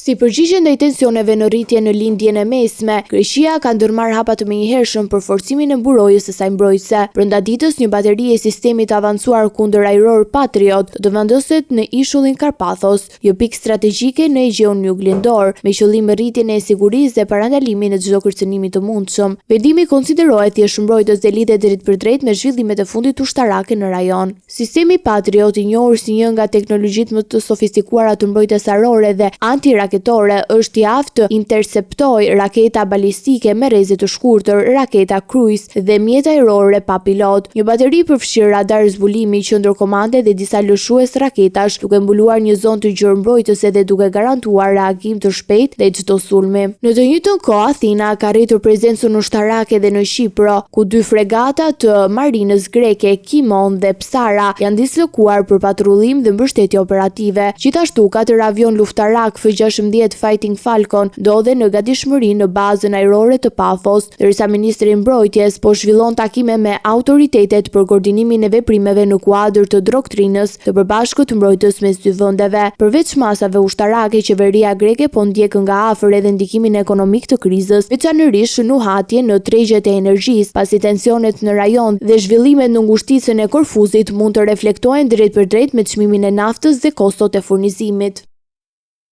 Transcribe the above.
Si përgjigje ndaj tensioneve në rritje në lindjen e mesme, Greqia ka ndërmarrë hapa të menjëhershëm për forcimin e mburojjes së saj mbrojtëse. Brenda ditës, një bateri e sistemit të avancuar kundër ajror Patriot do vendoset në ishullin Karpathos, jo pikë strategjike në Egjeun Juglindor, me qëllim rritjen e sigurisë dhe parandalimin e çdo kërcënimi të mundshëm. Vendimi konsiderohet thjesht mbrojtës dhe lidhet drejtpërdrejt me zhvillimet e fundit ushtarake në rajon. Sistemi Patriot, i njohur si një nga teknologjitë më të sofistikuara të mbrojtjes ajrore dhe antiraketore, është i aftë të interceptojë raketa balistike me rreze të shkurtër, raketa cruise dhe mjet ajrore pa pilot. Një bateri përfshir radar zbulimi, qendër komande dhe disa lëshues raketash, duke mbuluar një zonë të gjerë mbrojtëse dhe duke garantuar reagim të shpejtë ndaj çdo sulmi. Në të njëjtën kohë, Athina ka rritur prezencën ushtarake dhe në Shqipëro, ku 2 fregata të marinës greke, Kimon dhe Psara, janë dislokuar për patrullim dhe mbështetje operative. Gjithashtu, 4 avion luftarak F-16 Fighting Falcon ndodhen në gatishmëri në bazën ajrore të Pafos, ndërsa ministri i mbrojtjes po zhvillon takime me autoritetet për koordinimin e veprimeve në kuadër të doktrinës të përbashkët mbrojtës mes dy vendeve. Përveç masave ushtarake, qeveria greke po ndjek nga afër edhe ndikimin ekonomik të krizës, veçanërisht nuhatje në tregjet e energjisë, pasi tensionet në rajon dhe zhvillimet në ngushticën e Korfuzit mund të reflektohen drejtpërdrejt me çmimin e naftës dhe kostot e furnizimit.